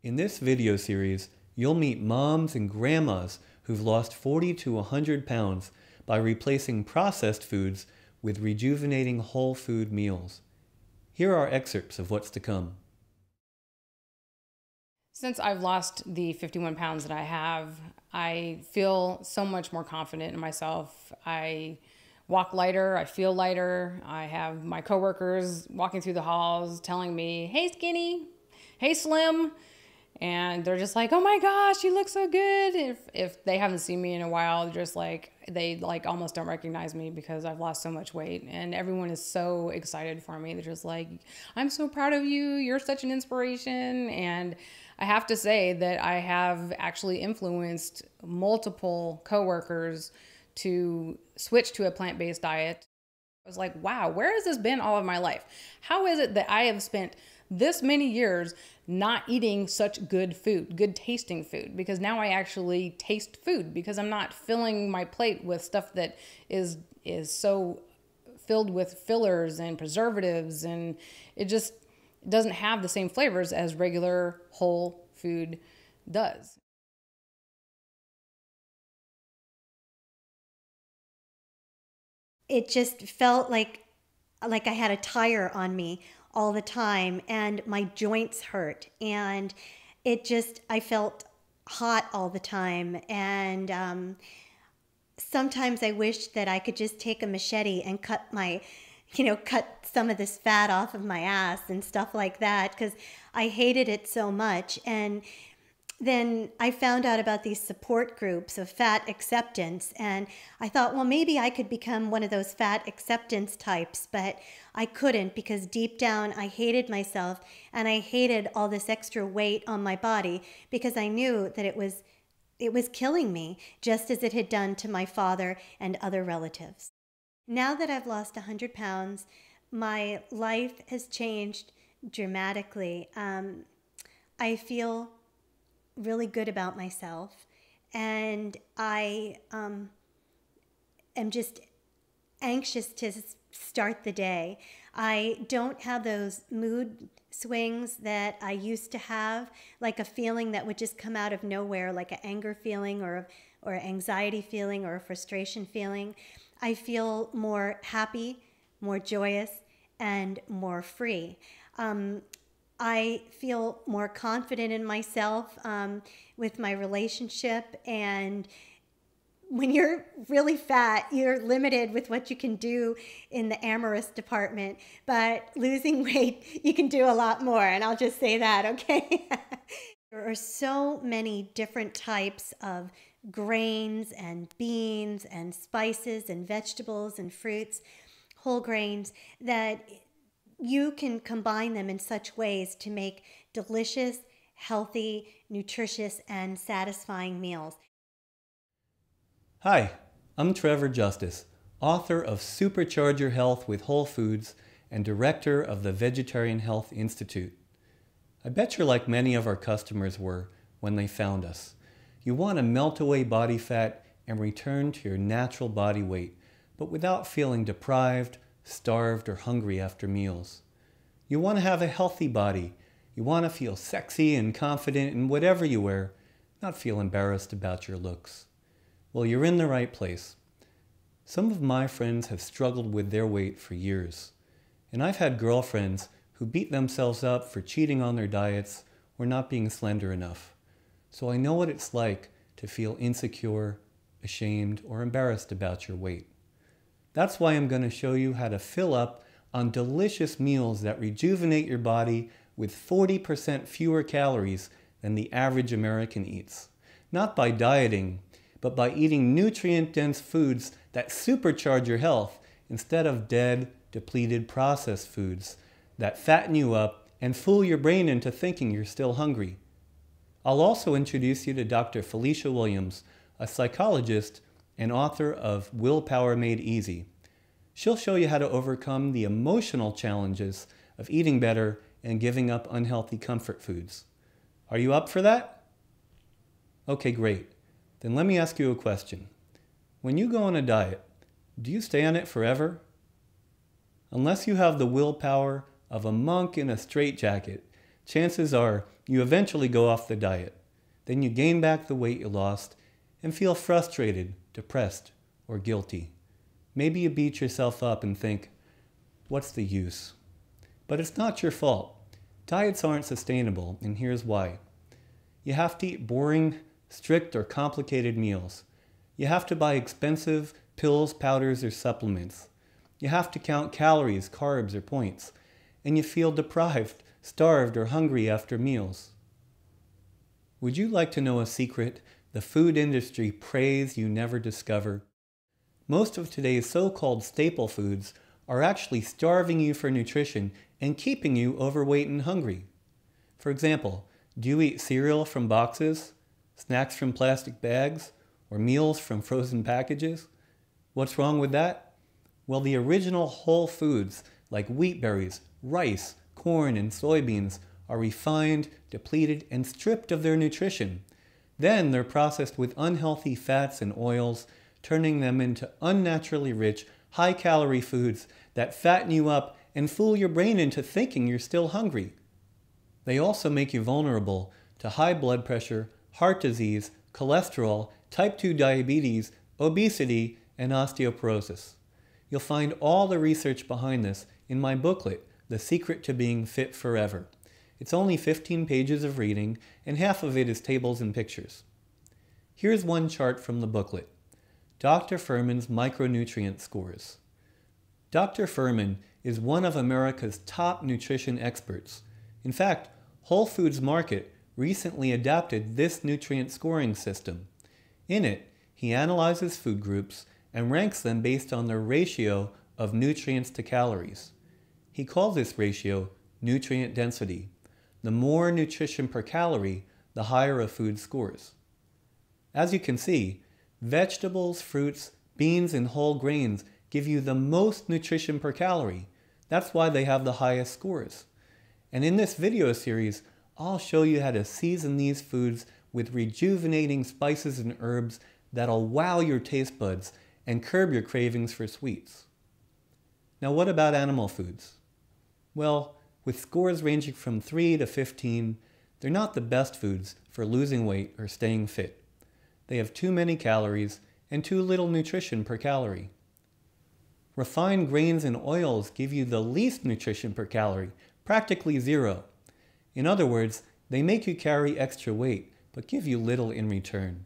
In this video series, you'll meet moms and grandmas who've lost 40 to 100 pounds by replacing processed foods with rejuvenating whole food meals. Here are excerpts of what's to come. Since I've lost the 51 pounds that I have, I feel so much more confident in myself. I walk lighter, I feel lighter. I have my coworkers walking through the halls telling me, "Hey skinny, hey slim." And they're just like, "Oh my gosh, you look so good." If they haven't seen me in a while, they're just like, they like almost don't recognize me because I've lost so much weight. And everyone is so excited for me. They're just like, "I'm so proud of you. You're such an inspiration." And I have to say that I have actually influenced multiple coworkers to switch to a plant-based diet. I was like, wow, where has this been all of my life? How is it that I have spent this many years not eating such good food, good tasting food? Because now I actually taste food because I'm not filling my plate with stuff that is so filled with fillers and preservatives, and it just doesn't have the same flavors as regular whole food does. It just felt like I had a tire on me all the time, and my joints hurt, and I felt hot all the time. And sometimes I wished that I could just take a machete and cut some of this fat off of my ass and stuff like that, because I hated it so much. And then I found out about these support groups of fat acceptance, and I thought, well, maybe I could become one of those fat acceptance types, but I couldn't, because deep down I hated myself, and I hated all this extra weight on my body, because I knew that it was killing me, just as it had done to my father and other relatives. Now that I've lost 100 pounds, my life has changed dramatically. I feel really good about myself, and I am just anxious to start the day. I don't have those mood swings that I used to have, like a feeling that would just come out of nowhere, like an anger feeling or anxiety feeling or a frustration feeling. I feel more happy, more joyous, and more free. I feel more confident in myself with my relationship. And when you're really fat, you're limited with what you can do in the amorous department. But losing weight, you can do a lot more. And I'll just say that, okay? There are so many different types of grains and beans and spices and vegetables and fruits, whole grains, that you can combine them in such ways to make delicious, healthy, nutritious, and satisfying meals. Hi, I'm Trevor Justice, author of Supercharge Your Health with Whole Foods and director of the Vegetarian Health Institute. I bet you're like many of our customers were when they found us. You want to melt away body fat and return to your natural body weight, but without feeling deprived, starved, or hungry after meals. You want to have a healthy body. You want to feel sexy and confident in whatever you wear, not feel embarrassed about your looks. Well, you're in the right place. Some of my friends have struggled with their weight for years, and I've had girlfriends who beat themselves up for cheating on their diets or not being slender enough. So I know what it's like to feel insecure, ashamed, or embarrassed about your weight. That's why I'm going to show you how to fill up on delicious meals that rejuvenate your body with 40% fewer calories than the average American eats. Not by dieting, but by eating nutrient-dense foods that supercharge your health instead of dead, depleted processed foods that fatten you up and fool your brain into thinking you're still hungry. I'll also introduce you to Dr. Felicia Williams, a psychologist and author of Willpower Made Easy. She'll show you how to overcome the emotional challenges of eating better and giving up unhealthy comfort foods. Are you up for that? Okay, great. Then let me ask you a question. When you go on a diet, do you stay on it forever? Unless you have the willpower of a monk in a straitjacket, chances are you eventually go off the diet. Then you gain back the weight you lost and feel frustrated, depressed, or guilty. Maybe you beat yourself up and think, what's the use? But it's not your fault. Diets aren't sustainable, and here's why. You have to eat boring, strict, or complicated meals. You have to buy expensive pills, powders, or supplements. You have to count calories, carbs, or points. And you feel deprived, starved, or hungry after meals. Would you like to know a secret the food industry prays you never discover? Most of today's so-called staple foods are actually starving you for nutrition and keeping you overweight and hungry. For example, do you eat cereal from boxes, snacks from plastic bags, or meals from frozen packages? What's wrong with that? Well, the original whole foods like wheat berries, rice, corn, and soybeans are refined, depleted, and stripped of their nutrition. Then they're processed with unhealthy fats and oils, turning them into unnaturally rich, high-calorie foods that fatten you up and fool your brain into thinking you're still hungry. They also make you vulnerable to high blood pressure, heart disease, cholesterol, type 2 diabetes, obesity, and osteoporosis. You'll find all the research behind this in my booklet, The Secret to Being Fit Forever. It's only 15 pages of reading, and half of it is tables and pictures. Here's one chart from the booklet. Dr. Fuhrman's micronutrient scores. Dr. Fuhrman is one of America's top nutrition experts. In fact, Whole Foods Market recently adapted this nutrient scoring system. In it, he analyzes food groups and ranks them based on their ratio of nutrients to calories. He calls this ratio nutrient density. The more nutrition per calorie, the higher a food scores. As you can see, vegetables, fruits, beans, and whole grains give you the most nutrition per calorie. That's why they have the highest scores. And in this video series, I'll show you how to season these foods with rejuvenating spices and herbs that'll wow your taste buds and curb your cravings for sweets. Now, what about animal foods? Well, with scores ranging from 3 to 15, they're not the best foods for losing weight or staying fit. They have too many calories and too little nutrition per calorie. Refined grains and oils give you the least nutrition per calorie, practically zero. In other words, they make you carry extra weight, but give you little in return.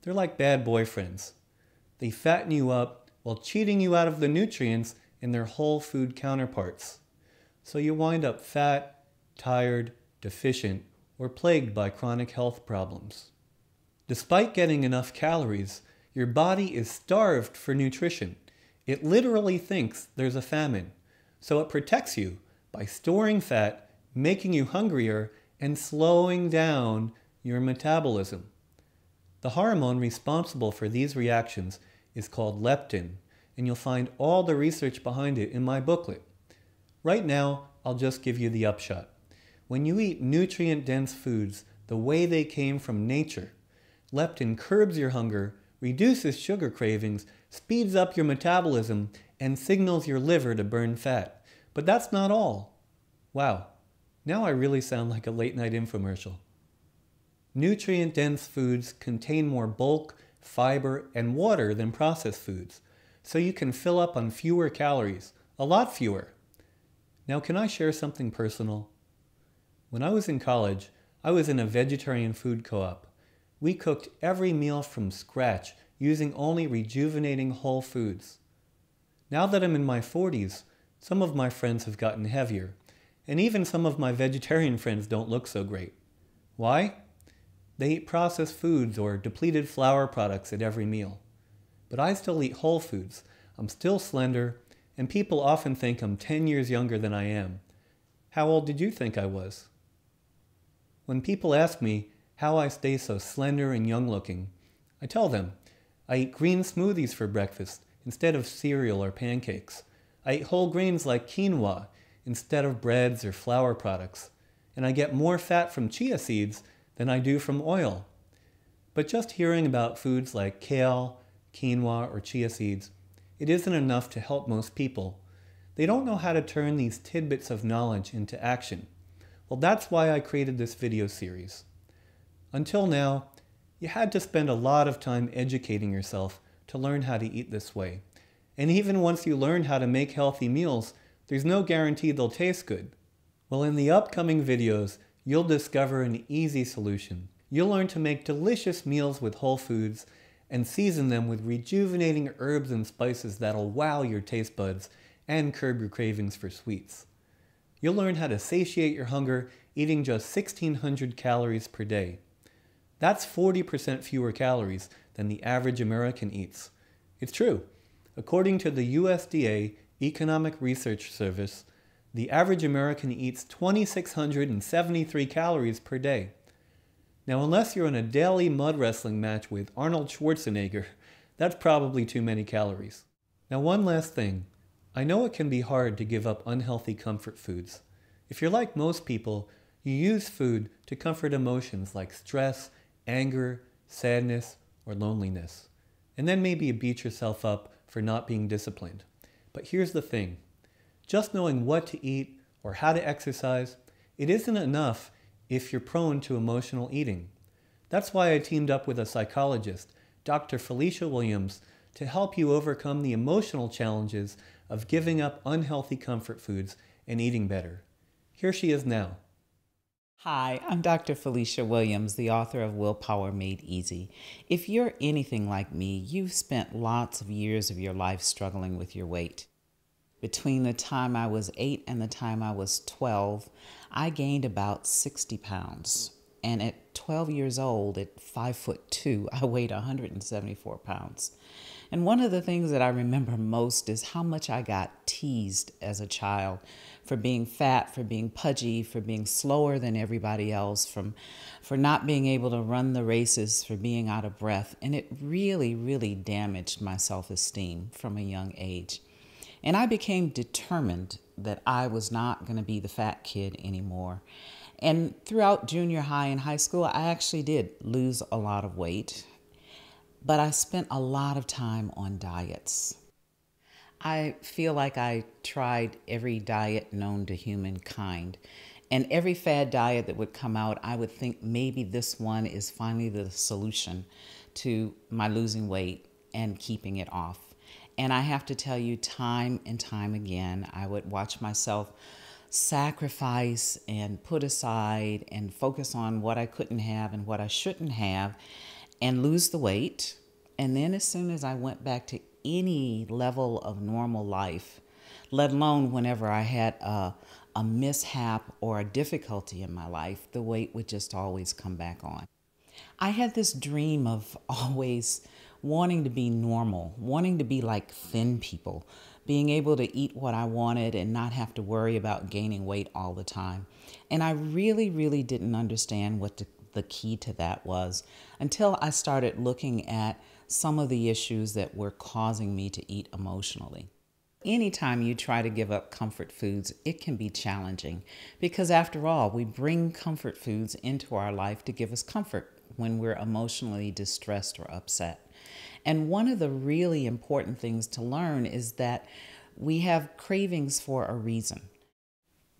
They're like bad boyfriends. They fatten you up while cheating you out of the nutrients in their whole food counterparts. So you wind up fat, tired, deficient, or plagued by chronic health problems. Despite getting enough calories, your body is starved for nutrition. It literally thinks there's a famine, so it protects you by storing fat, making you hungrier, and slowing down your metabolism. The hormone responsible for these reactions is called leptin, and you'll find all the research behind it in my booklet. Right now, I'll just give you the upshot. When you eat nutrient-dense foods the way they came from nature, leptin curbs your hunger, reduces sugar cravings, speeds up your metabolism, and signals your liver to burn fat. But that's not all. Wow, now I really sound like a late-night infomercial. Nutrient-dense foods contain more bulk, fiber, and water than processed foods, so you can fill up on fewer calories, a lot fewer. Now, can I share something personal? When I was in college, I was in a vegetarian food co-op. We cooked every meal from scratch using only rejuvenating whole foods. Now that I'm in my 40s, some of my friends have gotten heavier, and even some of my vegetarian friends don't look so great. Why? They eat processed foods or depleted flour products at every meal. But I still eat whole foods. I'm still slender, and people often think I'm 10 years younger than I am. How old did you think I was? When people ask me how I stay so slender and young looking, I tell them I eat green smoothies for breakfast instead of cereal or pancakes. I eat whole grains like quinoa instead of breads or flour products, and I get more fat from chia seeds than I do from oil. But just hearing about foods like kale, quinoa, or chia seeds, it isn't enough to help most people. They don't know how to turn these tidbits of knowledge into action. Well, that's why I created this video series. Until now, you had to spend a lot of time educating yourself to learn how to eat this way. And even once you learn how to make healthy meals, there's no guarantee they'll taste good. Well, in the upcoming videos, you'll discover an easy solution. You'll learn to make delicious meals with whole foods and season them with rejuvenating herbs and spices that'll wow your taste buds and curb your cravings for sweets. You'll learn how to satiate your hunger eating just 1,600 calories per day. That's 40% fewer calories than the average American eats. It's true. According to the USDA Economic Research Service, the average American eats 2,673 calories per day. Now, unless you're in a daily mud wrestling match with Arnold Schwarzenegger, that's probably too many calories. Now, one last thing. I know it can be hard to give up unhealthy comfort foods. If you're like most people, you use food to comfort emotions like stress, anger, sadness, or loneliness. And then maybe you beat yourself up for not being disciplined. But here's the thing. Just knowing what to eat or how to exercise, it isn't enough if you're prone to emotional eating. That's why I teamed up with a psychologist, Dr. Felicia Williams, to help you overcome the emotional challenges of giving up unhealthy comfort foods and eating better. Here she is now. Hi, I'm Dr. Felicia Williams, the author of Willpower Made Easy. If you're anything like me, you've spent lots of years of your life struggling with your weight. Between the time I was 8 and the time I was 12, I gained about 60 pounds. And at 12 years old, at 5'2", I weighed 174 pounds. And one of the things that I remember most is how much I got teased as a child for being fat, for being pudgy, for being slower than everybody else, for not being able to run the races, for being out of breath. And it really, really damaged my self-esteem from a young age. And I became determined that I was not going to be the fat kid anymore. And throughout junior high and high school, I actually did lose a lot of weight. But I spent a lot of time on diets. I feel like I tried every diet known to humankind. And every fad diet that would come out, I would think maybe this one is finally the solution to my losing weight and keeping it off. And I have to tell you, time and time again, I would watch myself sacrifice and put aside and focus on what I couldn't have and what I shouldn't have and lose the weight. And then as soon as I went back to any level of normal life, let alone whenever I had a mishap or a difficulty in my life, the weight would just always come back on. I had this dream of always wanting to be normal, wanting to be like thin people, being able to eat what I wanted and not have to worry about gaining weight all the time. And I really, really didn't understand what the key to that was until I started looking at some of the issues that were causing me to eat emotionally. Anytime you try to give up comfort foods, it can be challenging because after all, we bring comfort foods into our life to give us comfort when we're emotionally distressed or upset. And one of the really important things to learn is that we have cravings for a reason.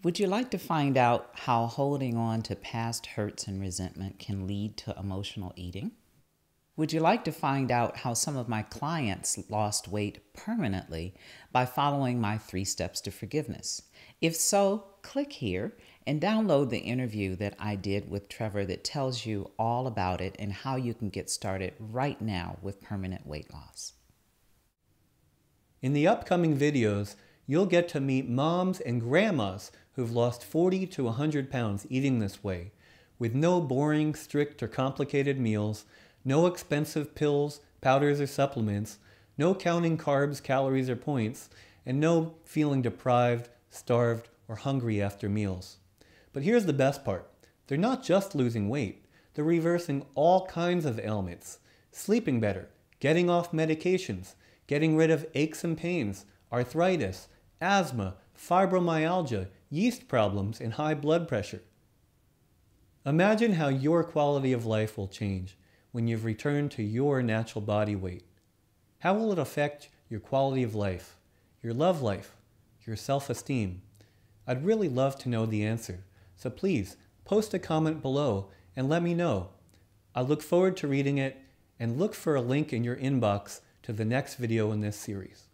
Would you like to find out how holding on to past hurts and resentment can lead to emotional eating? Would you like to find out how some of my clients lost weight permanently by following my 3 steps to forgiveness? If so, click here and download the interview that I did with Trevor that tells you all about it and how you can get started right now with permanent weight loss. In the upcoming videos, you'll get to meet moms and grandmas who've lost 40 to 100 pounds eating this way, with no boring, strict, or complicated meals, no expensive pills, powders, or supplements, no counting carbs, calories, or points, and no feeling deprived, starved, or hungry after meals. But here's the best part. They're not just losing weight. They're reversing all kinds of ailments, sleeping better, getting off medications, getting rid of aches and pains, arthritis, asthma, fibromyalgia, yeast problems, and high blood pressure. Imagine how your quality of life will change when you've returned to your natural body weight. How will it affect your quality of life, your love life, your self-esteem? I'd really love to know the answer. So please, post a comment below and let me know. I look forward to reading it, and look for a link in your inbox to the next video in this series.